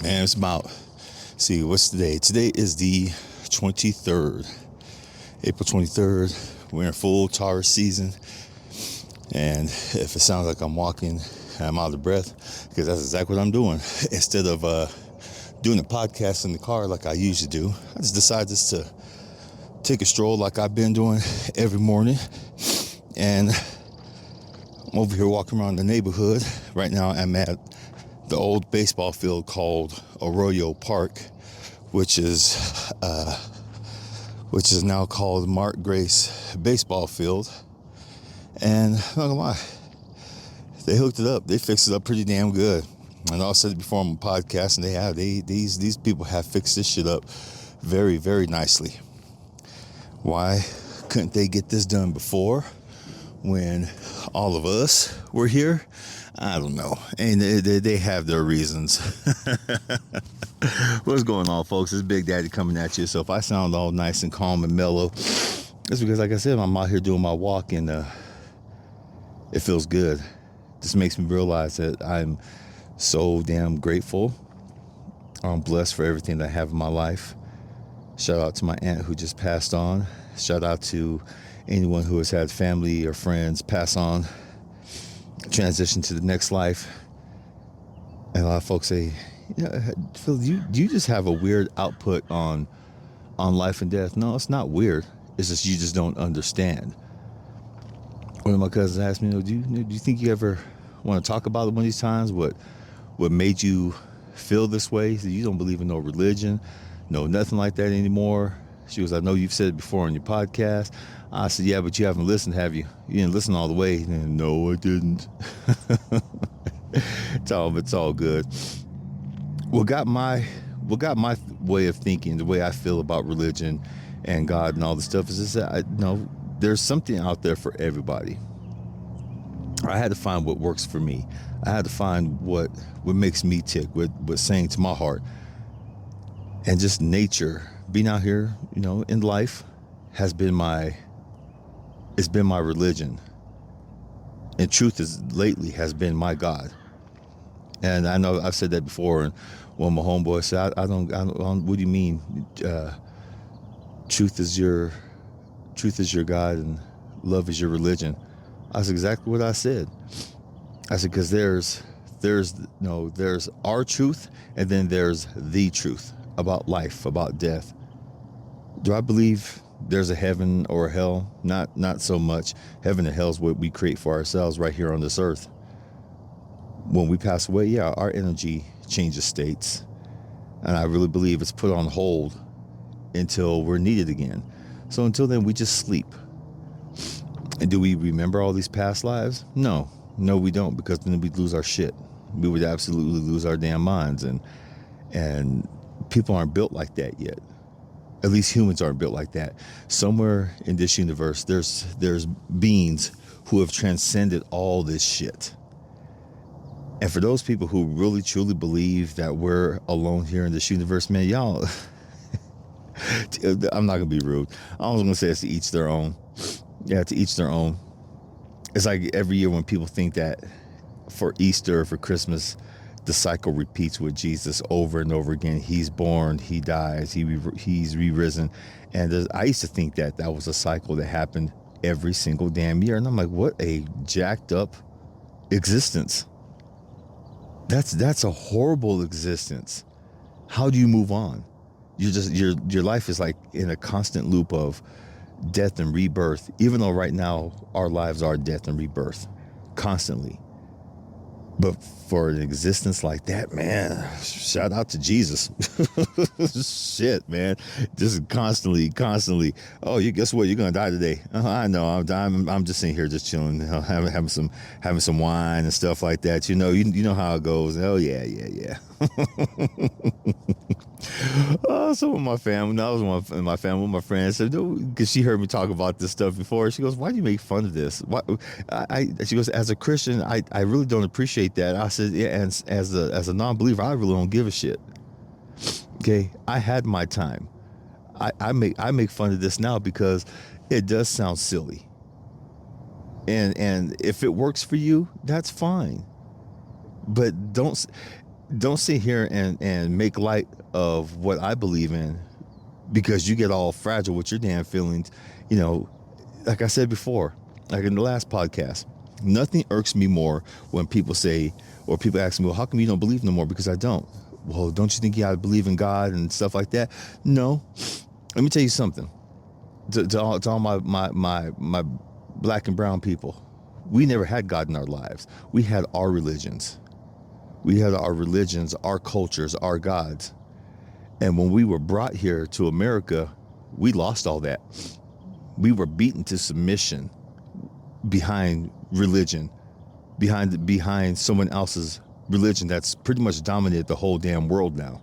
Man, it's about, see, what's today? Today is the 23rd, April 23rd. We're in full Taurus season. And if it sounds like I'm walking and I'm out of breath, because that's exactly what I'm doing. Instead of doing a podcast in the car like I usually do, I just decided just to take a stroll like I've been doing every morning. And I'm over here walking around the neighborhood. Right now I'm at the old baseball field called Arroyo Park, which is now called Mark Grace Baseball Field. And I'm not gonna lie, they hooked it up. They fixed it up pretty damn good. And I said it before on my podcast, and these people have fixed this shit up very, very nicely. Why couldn't they get this done before, when all of us were here? I don't know. And they have their reasons. What's going on, folks? It's Big Daddy coming at you. So if I sound all nice and calm and mellow, it's because, like I said, I'm out here doing my walk, and it feels good. This makes me realize that I'm so damn grateful. I'm blessed for everything that I have in my life. Shout out to my aunt who just passed on. Shout out to anyone who has had family or friends pass on, transition to the next life. And a lot of folks say, Phil, do you just have a weird output on life and death? No, it's not weird. It's just you just don't understand. One of my cousins asked me, do you think you ever want to talk about it one of these times? What made you feel this way? He said, you don't believe in no religion, no nothing like that anymore. She was, I know you've said it before on your podcast. I said, yeah, but you haven't listened, have you? You didn't listen all the way. And, no, I didn't. It's all good. What got my way of thinking, the way I feel about religion and God and all this stuff, is just that there's something out there for everybody. I had to find what works for me. I had to find what makes me tick, what's saying to my heart. And just nature, being out here, in life, has been my religion. And truth has been my God. And I know I've said that before, and when my homeboy said, I don't, what do you mean? Truth is your God and love is your religion. That's exactly what I said. I said, because there's our truth, and then there's the truth about life, about death. Do I believe there's a heaven or a hell? Not so much. Heaven and hell is what we create for ourselves right here on this earth. When we pass away, yeah, our energy changes states. And I really believe it's put on hold until we're needed again. So until then, we just sleep. And do we remember all these past lives? No, we don't, because then we'd lose our shit. We would absolutely lose our damn minds. And people aren't built like that yet. At least humans aren't built like that. Somewhere in this universe, there's beings who have transcended all this shit. And for those people who really truly believe that we're alone here in this universe, man, y'all, I'm not gonna be rude. I was gonna say it's to each their own. Yeah, to each their own. It's like every year when people think that for Easter or for Christmas, the cycle repeats with Jesus over and over again. He's born, he dies, he's re-risen. And I used to think that was a cycle that happened every single damn year. And I'm like, what a jacked up existence. That's a horrible existence. How do you move on? Your life is like in a constant loop of death and rebirth, even though right now our lives are death and rebirth constantly. But for an existence like that, man, shout out to Jesus. Shit, man. Just constantly. Oh, you guess what? You're gonna die today. I know. I'm just sitting here, just chilling, having some wine and stuff like that. You know how it goes. Oh yeah. Some of my family, I was in my family with my friends, said, because she heard me talk about this stuff before. She goes, "Why do you make fun of this?" She goes, "As a Christian, I really don't appreciate that." I said, "Yeah, and as a non-believer, I really don't give a shit." Okay, I had my time. I make fun of this now because it does sound silly, and if it works for you, that's fine. But don't. don't sit here and make light of what I believe in, because you get all fragile with your damn feelings. You know, like I said before, like in the last podcast, nothing irks me more when people say, or people ask me, well, how come you don't believe no more? Because I don't. Well, don't you think you gotta believe in God and stuff like that? No. Let me tell you something. To all my black and brown people, we never had God in our lives. We had our religions. We had our religions, our cultures, our gods. And when we were brought here to America, we lost all that. We were beaten to submission behind religion, behind someone else's religion that's pretty much dominated the whole damn world now.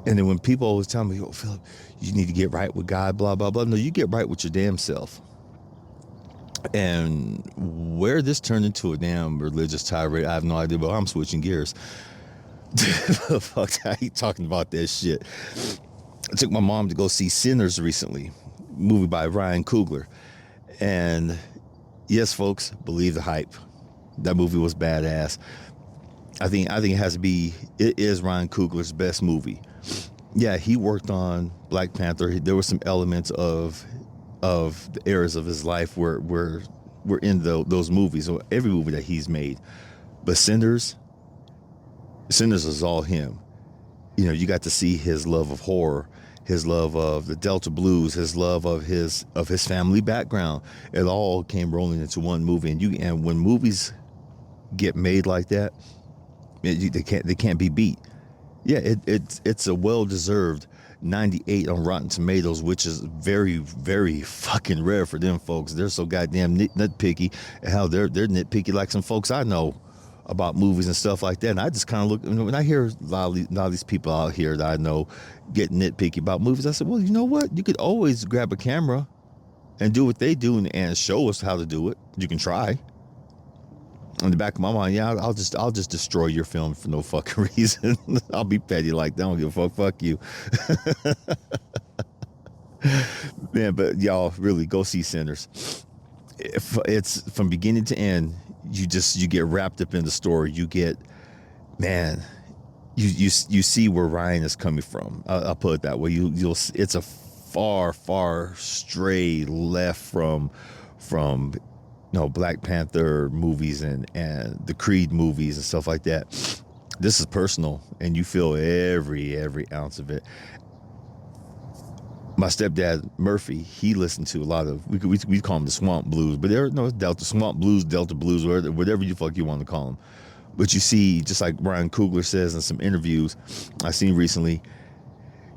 And then when people always tell me, oh, Philip, you need to get right with God, blah, blah, blah. No, you get right with your damn self. And where this turned into a damn religious tirade, I have no idea, but I'm switching gears. Fuck, I ain't talking about that shit. I took my mom to go see Sinners recently, movie by Ryan Coogler. And yes, folks, believe the hype. That movie was badass. I think it is Ryan Coogler's best movie. Yeah, he worked on Black Panther. There were some elements of the eras of his life were in those movies, or every movie that he's made. But Sinners is all him. You know, you got to see his love of horror, his love of the Delta blues, his love of his family background. It all came rolling into one movie. And when movies get made like that, they can't be beat. Yeah, it's a well-deserved 98 on Rotten Tomatoes, which is very, very fucking rare for them folks. They're so goddamn nitpicky. Hell, they're nitpicky like some folks I know about movies and stuff like that. And I just kind of look, when I hear a lot of these people out here that I know get nitpicky about movies, I said, well, you know what? You could always grab a camera and do what they do and show us how to do it. You can try. In the back of my mind, yeah, I'll just destroy your film for no fucking reason. I'll be petty like that. I don't give a fuck. Fuck you. Man, but y'all really go see Sinners. If it's from beginning to end, you get wrapped up in the story. You get, man, you see where Ryan is coming from. I'll put it that way. It's a far stray left from Black Panther movies and the Creed movies and stuff like that. This is personal, and you feel every ounce of it. My stepdad Murphy, he listened to a lot of, we call them the swamp blues, but there no swamp blues, Delta blues, whatever you fuck you want to call them. But you see, just like Ryan Coogler says in some interviews I've seen recently,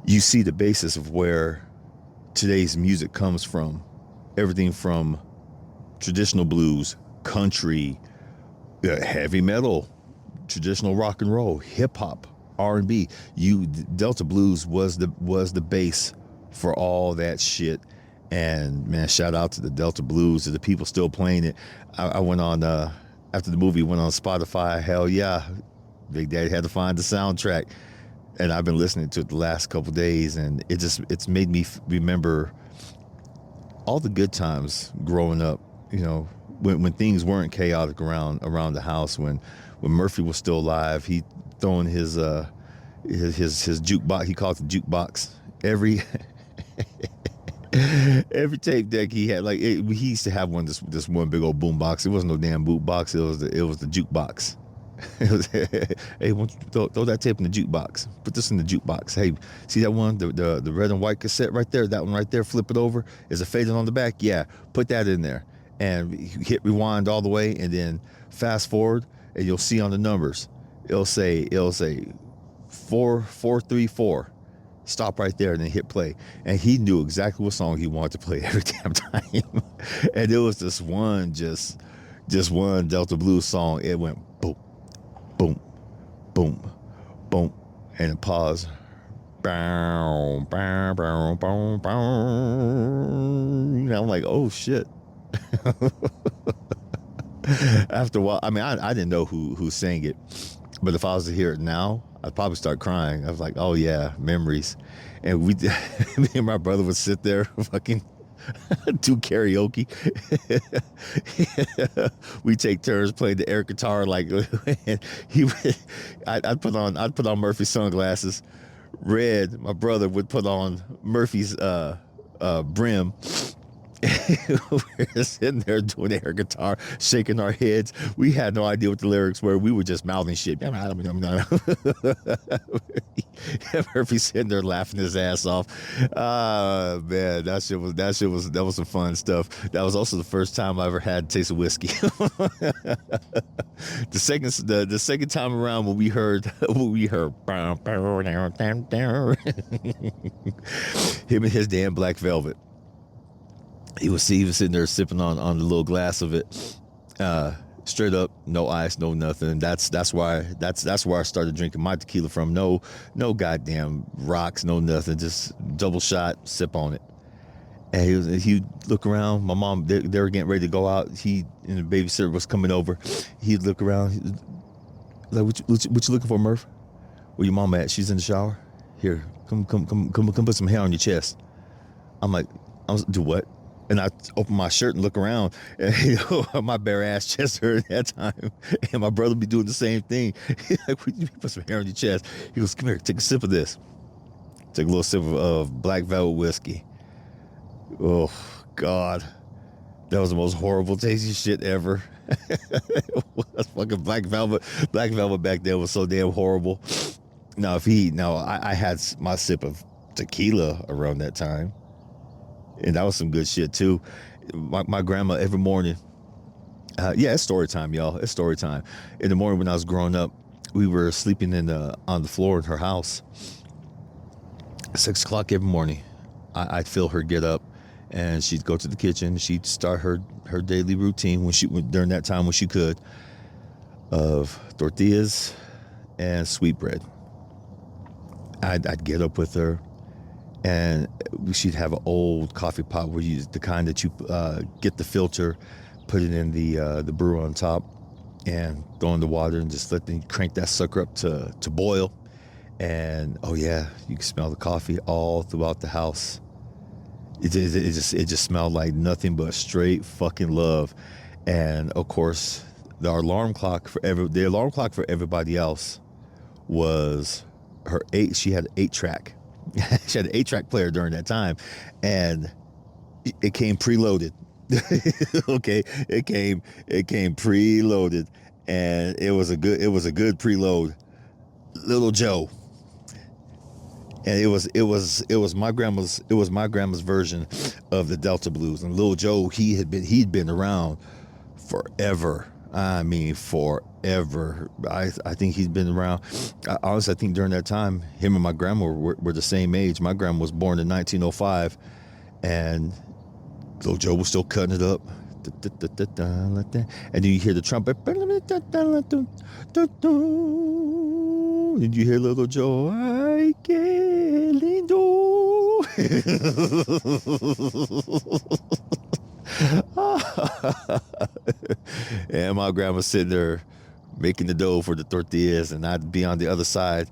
you see the basis of where today's music comes from. Everything from traditional blues, country, heavy metal, traditional rock and roll, hip hop, R&B. Delta blues was the base for all that shit. And man, shout out to the Delta blues, to the people still playing it. I went on after the movie, went on Spotify. Hell yeah, Big Daddy had to find the soundtrack, and I've been listening to it the last couple of days, and it's made me remember all the good times growing up. You know, when things weren't chaotic around the house, when Murphy was still alive, he throwing his jukebox. He called it the jukebox. Every tape deck he had, like he used to have this one big old boom box. It wasn't no damn boot box. It was the jukebox. It was, hey, won't you throw that tape in the jukebox? Put this in the jukebox. Hey, see that one, the red and white cassette right there? That one right there. Flip it over. Is it faded on the back? Yeah, put that in there. And hit rewind all the way, and then fast forward, and you'll see on the numbers, it'll say 4434. Stop right there and then hit play. And he knew exactly what song he wanted to play every damn time. And it was this one, just one Delta blues song. It went boom, boom, boom, boom, and it paused. Bow, bow, bow, bow, bow. And I'm like, oh shit. After a while, I mean, I didn't know who sang it, but if I was to hear it now, I'd probably start crying. I was like, oh yeah, memories. And me and my brother would sit there fucking do karaoke. We take turns playing the air guitar. Like he, I'd put on Murphy's sunglasses. Red, my brother, would put on Murphy's brim. We're sitting there doing the air guitar, shaking our heads. We had no idea what the lyrics were. We were just mouthing shit. Murphy's sitting there laughing his ass off. Man, that was some fun stuff. That was also the first time I ever had a taste of whiskey. The second time around when we heard him and his damn Black Velvet. He was sitting there sipping on the little glass of it, straight up, no ice, no nothing. That's where I started drinking my tequila from. No goddamn rocks, no nothing. Just double shot, sip on it. And he'd look around. My mom, they were getting ready to go out. He and the babysitter was coming over. He'd look around, like, what you looking for, Murph? Where your mom at? She's in the shower. Here, come put some hair on your chest. I'm like, do what? And I open my shirt and look around, and my bare ass chest hurt at that time. And my brother be doing the same thing. He's like, put some hair on your chest. He goes, come here, take a sip of this. Take a little sip of Black Velvet whiskey. Oh, God. That was the most horrible tasty shit ever. That's fucking Black Velvet. Black Velvet back then was so damn horrible. Now, I had my sip of tequila around that time. And that was some good shit too. My grandma every morning, it's story time, y'all. It's story time. In the morning when I was growing up, we were sleeping on the floor in her house. 6 o'clock every morning, I'd feel her get up, and she'd go to the kitchen. She'd start her daily routine during that time when she could, of tortillas and sweetbread. I'd get up with her. And she'd have an old coffee pot where the kind that you get the filter, put it in the brewer on top, and throw in the water and just let them crank that sucker up to boil. And oh yeah, you can smell the coffee all throughout the house. It just smelled like nothing but straight fucking love. And of course, the alarm clock for everybody else was her 8. She had an 8-track. She had an 8-track player during that time, and it came preloaded. Okay, it came preloaded, and it was a good preload. Little Joe, and it was my grandma's version of the Delta Blues. And Little Joe, he'd been around forever. I mean, forever. I think he's been around. Honestly, I think during that time, him and my grandma were the same age. My grandma was born in 1905, and Little Joe was still cutting it up. And then you hear the trumpet. And you hear Little Joe, ay, que lindo. And my grandma sitting there making the dough for the tortillas, and I'd be on the other side.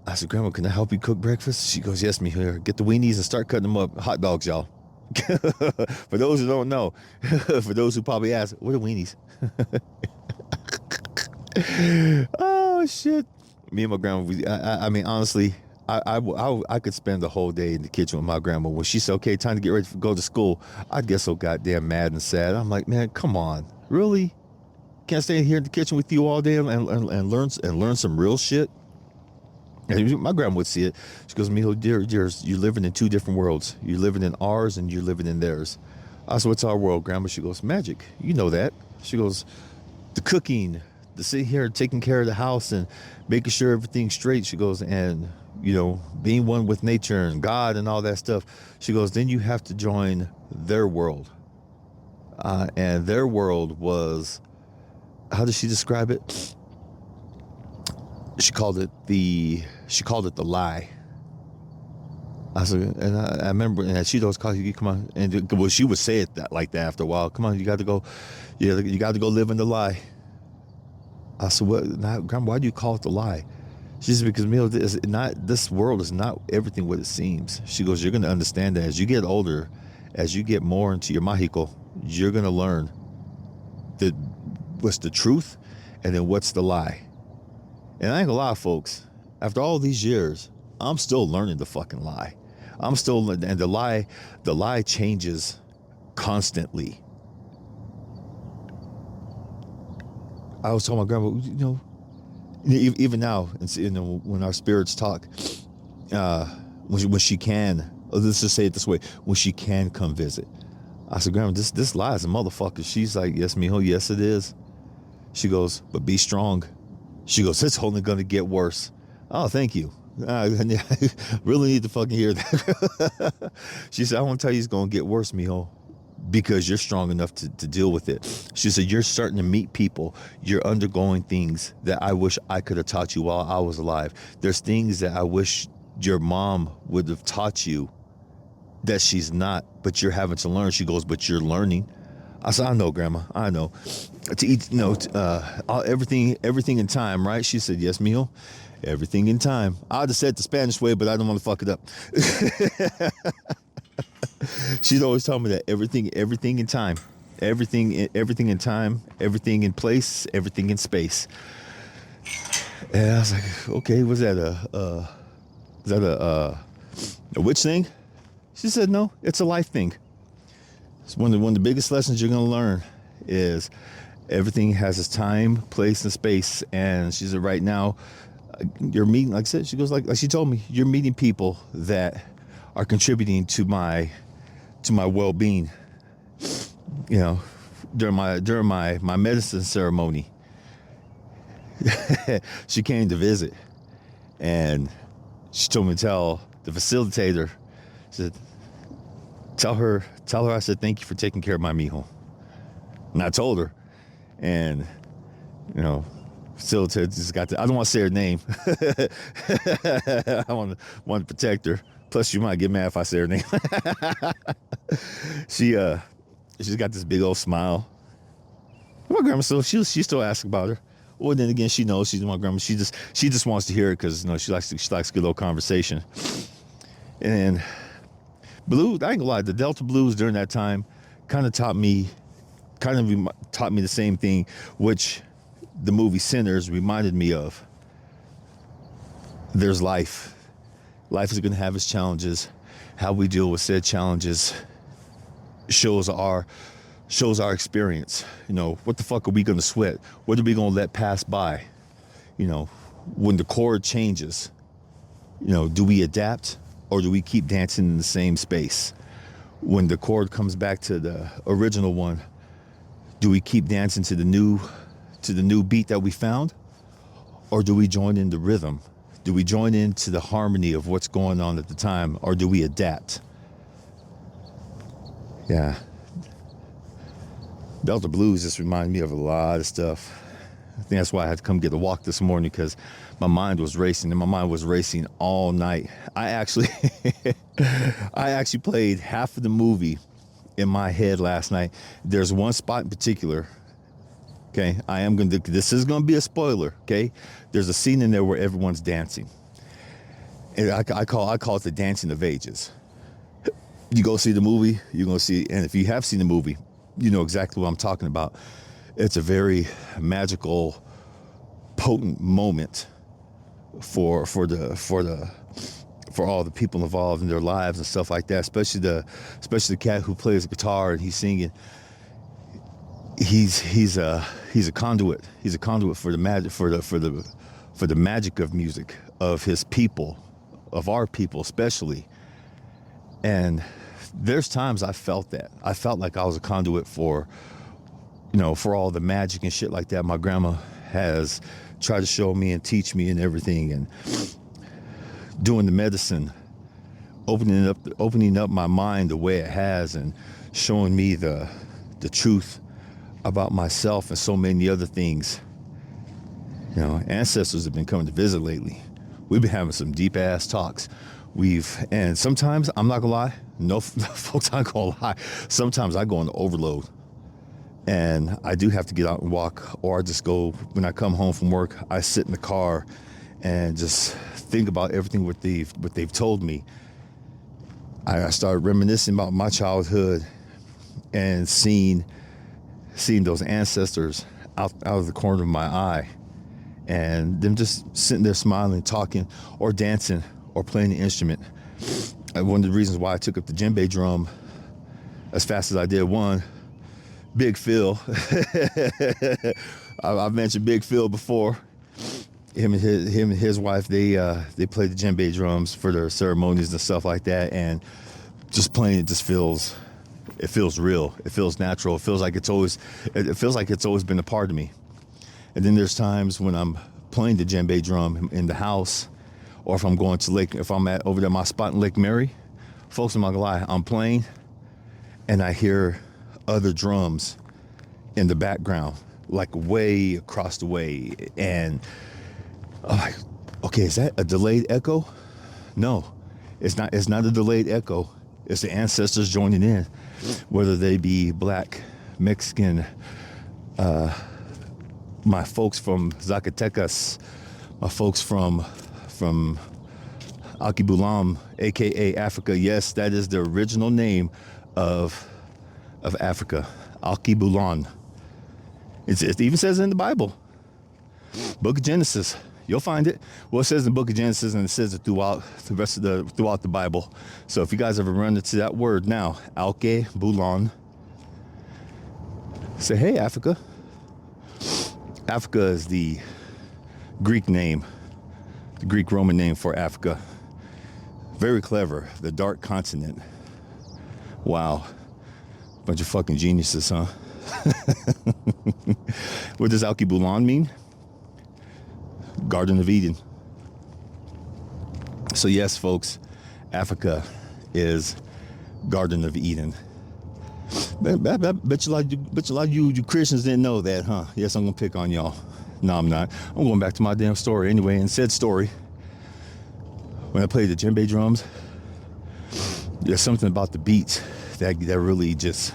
I said, Grandma, can I help you cook breakfast? She goes, yes, me here. Get the weenies and start cutting them up. Hot dogs, y'all. For those who don't know, for those who probably ask, what are weenies? Oh shit. Me and my grandma, I mean, honestly, I could spend the whole day in the kitchen with my grandma. When she said, okay, time to get ready to go to school, I'd get so goddamn mad and sad. I'm like, man, come on. Really? Can't stay here in the kitchen with you all day and learn some real shit? And my grandma would see it. She goes, Mijo, dear, you're living in two different worlds. You're living in ours and you're living in theirs. I said, what's our world, Grandma? She goes, magic. You know that. She goes, the cooking, the sitting here taking care of the house and making sure everything's straight. She goes, and, you know, being one with nature and God and all that stuff. She goes, then you have to join their world. And their world was, how does she describe it? She called it the lie. I said, and I remember, and she'd always call you, come on, and well, she would say it like that after a while. Come on, you got to go live in the lie. I said, what? Now, Grandma, why do you call it the lie? She said, because this world is not everything what it seems. She goes, you're going to understand that as you get older as you get more into your Mahiko, you're going to learn that what's the truth and then what's the lie. And I ain't gonna lie, folks, after all these years, I'm still learning the fucking lie. I'm still, and the lie changes constantly. I was telling my grandma, even now, when our spirits talk, when she can, let's just say it this way, when she can come visit, I said, Grandma, this lie is a motherfucker. She's like, yes, mijo, yes, it is. She goes, but be strong. She goes, it's only going to get worse. Oh, thank you. I really need to fucking hear that. She said, I want to tell you it's going to get worse, mijo, because you're strong enough to deal with it. She said, you're starting to meet people. You're undergoing things that I wish I could have taught you while I was alive. There's things that I wish your mom would have taught you that she's not, but you're having to learn. She goes, but you're learning. I said, I know, Grandma, I know. To eat, everything in time, right? She said, yes, mijo, everything in time. I'd have said it the Spanish way, but I don't want to fuck it up. She'd always tell me that everything in time, everything in time, everything in place, everything in space. And I was like, okay, was that a witch thing? She said, no, it's a life thing. It's one of the biggest lessons you're going to learn is everything has its time, place, and space. And she said, right now, you're meeting, like I said, she goes, like she told me, you're meeting people that are contributing to my well-being. During my medicine ceremony, she came to visit, and she told me to tell the facilitator, she said, tell her I said, thank you for taking care of my mijo. And I told her, and facilitator just got I don't want to say her name. I want to protect her. Plus, you might get mad if I say her name. She's got this big old smile. My grandma she still asks about her. Well, then again, she knows she's my grandma. She just wants to hear it because she likes a good old conversation. And blues, I ain't gonna lie, the Delta blues during that time kind of taught me the same thing, which the movie Sinners reminded me of. There's life. Life is going to have its challenges. How we deal with said challenges shows our experience. What the fuck are we going to sweat? What are we going to let pass by? When the chord changes, do we adapt or do we keep dancing in the same space? When the chord comes back to the original one, do we keep dancing to the new beat that we found? Or do we join in the rhythm? Do we join into the harmony of what's going on at the time? Or do we adapt? Yeah. Delta Blues just remind me of a lot of stuff. I think that's why I had to come get a walk this morning, because my mind was racing, and my mind was racing all night. I actually played half of the movie in my head last night. There's one spot in particular. Okay, this is going to be a spoiler. Okay, there's a scene in there where everyone's dancing, and I call it the dancing of ages. You go see the movie, you're going to see, and if you have seen the movie, you know exactly what I'm talking about. It's a very magical, potent moment for all the people involved in their lives and stuff like that. Especially the cat who plays guitar and he's singing. He's a conduit. He's a conduit for the magic for the magic of music, of his people, of our people especially. And there's times I felt that. I felt like I was a conduit for all the magic and shit like that my grandma has tried to show me and teach me and everything, and doing the medicine, opening up my mind the way it has, and showing me the truth about myself and so many other things. Ancestors have been coming to visit lately. We've been having some deep ass talks. And sometimes, I'm not gonna lie, no folks, I'm gonna lie, sometimes I go into overload. And I do have to get out and walk, or I just go, when I come home from work, I sit in the car and just think about everything what they've told me. I started reminiscing about my childhood and seeing those ancestors out of the corner of my eye, and them just sitting there smiling, talking, or dancing, or playing the instrument. And one of the reasons why I took up the djembe drum as fast as I did, one, Big Phil. I've mentioned Big Phil before. Him and his wife, they play the djembe drums for their ceremonies and stuff like that, and just playing it just feels real. It feels natural. It feels like it's always been a part of me. And then there's times when I'm playing the djembe drum in the house, or if I'm going to if I'm at over there my spot in Lake Mary, folks, I'm not gonna lie, I'm playing and I hear other drums in the background, like way across the way, and I'm like, okay, is that a delayed echo? No, it's not a delayed echo. It's the ancestors joining in, whether they be Black, Mexican, my folks from Zacatecas, my folks from Alkebulan, aka Africa. Yes, that is the original name of Africa, Alkebulan. It even says it in the Bible, Book of Genesis. You'll find it. Well, it says in the Book of Genesis, and it says it throughout the Bible. So if you guys ever run into that word now, Alkebulan, say, hey, Africa. Africa is the Greek name, the Greek Roman name for Africa. Very clever. The dark continent. Wow. Bunch of fucking geniuses, huh? What does Alkebulan mean? Garden of Eden. So yes, folks, Africa is Garden of Eden. Bet you a lot of you Christians didn't know that, huh? Yes, I'm gonna pick on y'all. No, I'm not. I'm going back to my damn story anyway. In said story, when I played the djembe drums, there's something about the beats that really just,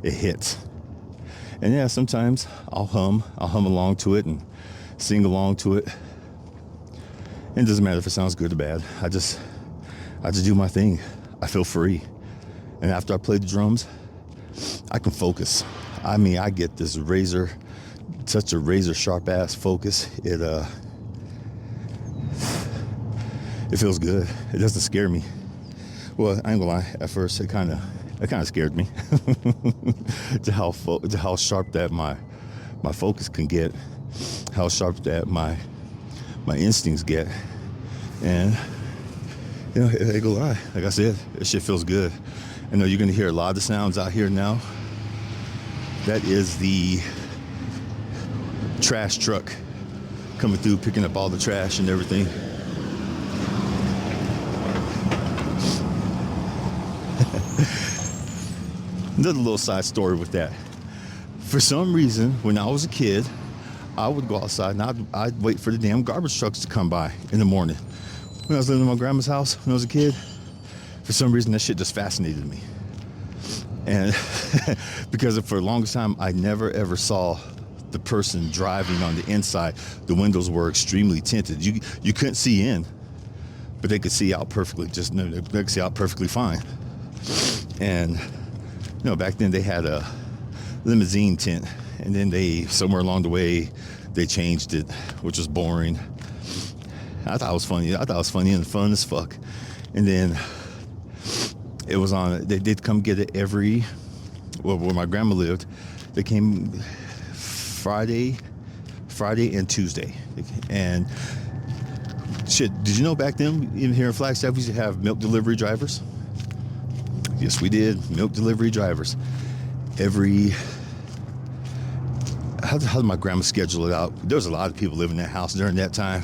it hits. And yeah, sometimes I'll hum along to it and sing along to it. It doesn't matter if it sounds good or bad. I just do my thing. I feel free. And after I play the drums, I can focus. I mean, I get this such a razor sharp ass focus. It feels good. It doesn't scare me. Well, I ain't gonna lie. At first, it kind of scared me to how sharp that my focus can get, how sharp that my instincts get, and you know, I ain't gonna lie. Like I said, this shit feels good. I know you're gonna hear a lot of sounds out here now. That is the trash truck coming through, picking up all the trash and everything. Another little side story with that. For some reason, when I was a kid, I would go outside and I'd wait for the damn garbage trucks to come by in the morning. When I was living in my grandma's house when I was a kid, for some reason that shit just fascinated me. And because for the longest time, I never ever saw the person driving on the inside. The windows were extremely tinted. You couldn't see in, but they could see out perfectly. They could see out perfectly fine. And you know, back then they had a limousine tint, and then somewhere along the way they changed it, which was boring. I thought it was funny. And fun as fuck. And then it was on. They did come get it where my grandma lived. They came Friday and Tuesday. And shit, did you know back then, even here in Flagstaff, we used to have milk delivery drivers? Yes, we did. Milk delivery drivers. How did my grandma schedule it out? There was a lot of people living in that house during that time.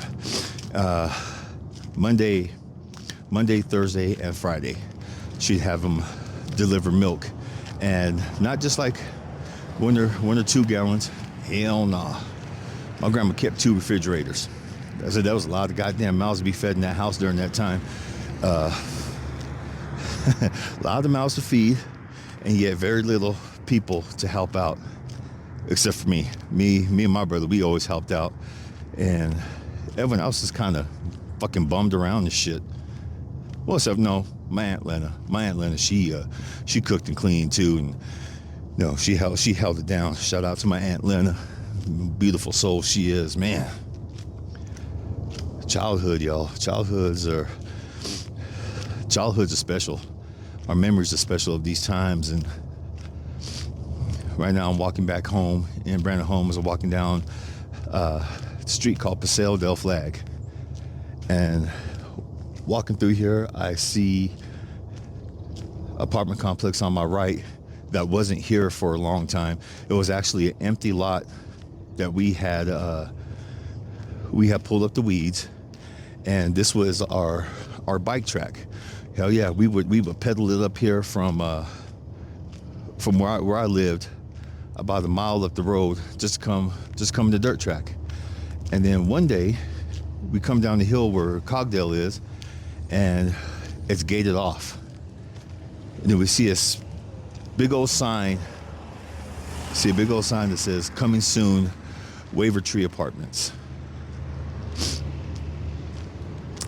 Monday, Thursday, and Friday, she'd have them deliver milk, and not just like 1 or 2 gallons. Hell nah. My grandma kept 2 refrigerators. I said that was a lot of goddamn mouths to be fed in that house during that time. A lot of mouths to feed, and yet very little people to help out, except for me. Me and my brother, we always helped out, and everyone else is kind of fucking bummed around and shit. Well, except no, My Aunt Lena, she cooked and cleaned too, and no, she held it down. Shout out to my Aunt Lena, beautiful soul she is, man. Childhood, y'all. Childhoods are special. Our memories are special of these times, and right now I'm walking back home in Brandon Homes. I'm walking down a street called Paseo del Flag, and walking through here, I see apartment complex on my right that wasn't here for a long time. It was actually an empty lot that we had pulled up the weeds, and this was our bike track. Hell yeah, we would pedal it up here from where I lived, about a mile up the road, just come the dirt track. And then one day we come down the hill where Cogdale is, and it's gated off. And then we see a big old sign that says coming soon, Wavertree Apartments.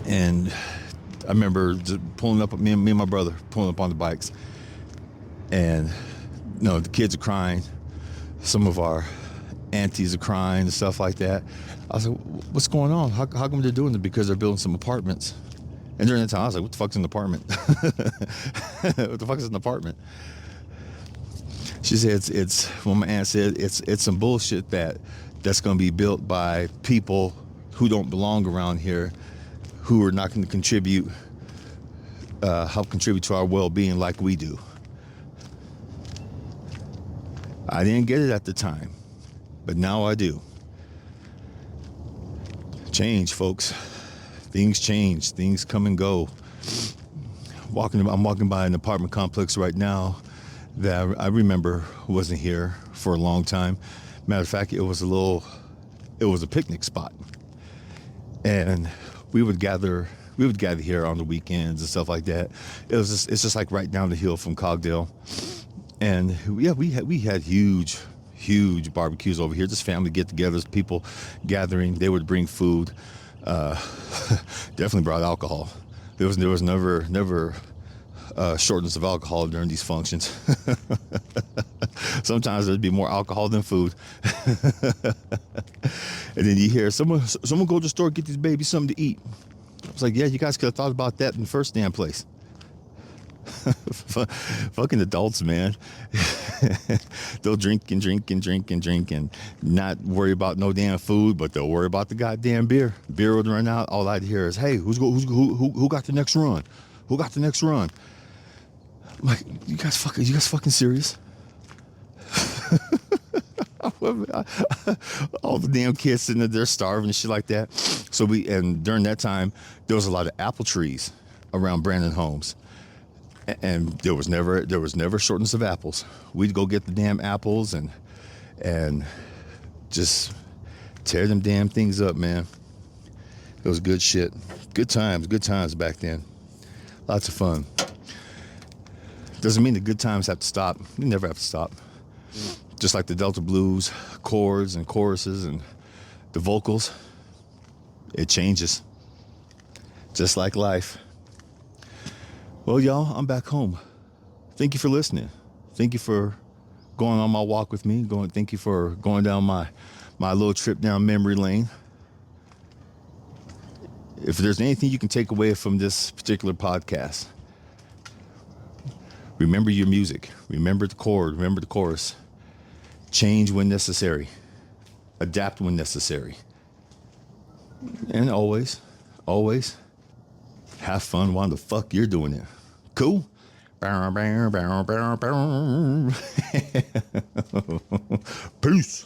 And I remember just pulling up, me and my brother pulling up on the bikes, and the kids are crying. Some of our aunties are crying and stuff like that. I was like, what's going on? How come they're doing it? Because they're building some apartments. And during that time, I was like, what the fuck's an apartment? What the fuck is an apartment? She said, my aunt said, it's some bullshit that's going to be built by people who don't belong around here, who are not going to help contribute to our well-being like we do. I didn't get it at the time, but now I do. Change, folks. Things change. Things come and go. I'm walking by an apartment complex right now that I remember wasn't here for a long time. Matter of fact, it was a picnic spot, and we would gather here on the weekends and stuff like that. It's just like right down the hill from Cogdale. And yeah, we had huge barbecues over here, just family get-togethers, people gathering. They would bring food. Definitely brought alcohol. There was never shortness of alcohol during these functions. Sometimes there'd be more alcohol than food. And then you hear someone go to the store, get these babies something to eat. I was like, yeah, you guys could have thought about that in the first damn place. Fucking adults, man. They'll drink and not worry about no damn food, but they'll worry about the goddamn beer. Beer would run out. All I'd hear is, "Hey, who got the next run? Who got the next run?" I'm like, you guys fucking serious? All the damn kids sitting there starving and shit like that. So during that time, there was a lot of apple trees around Brandon Homes. And there was never shortness of apples. We'd go get the damn apples and just tear them damn things up, man. It was good shit. Good times back then. Lots of fun. Doesn't mean the good times have to stop. They never have to stop. Just like the Delta Blues chords and choruses and the vocals, it changes. Just like life. Well, y'all, I'm back home. Thank you for listening. Thank you for going on my walk with me. Thank you for going down my little trip down memory lane. If there's anything you can take away from this particular podcast, remember your music. Remember the chord. Remember the chorus. Change when necessary. Adapt when necessary. And always, have fun while the fuck you're doing it. Cool? Peace.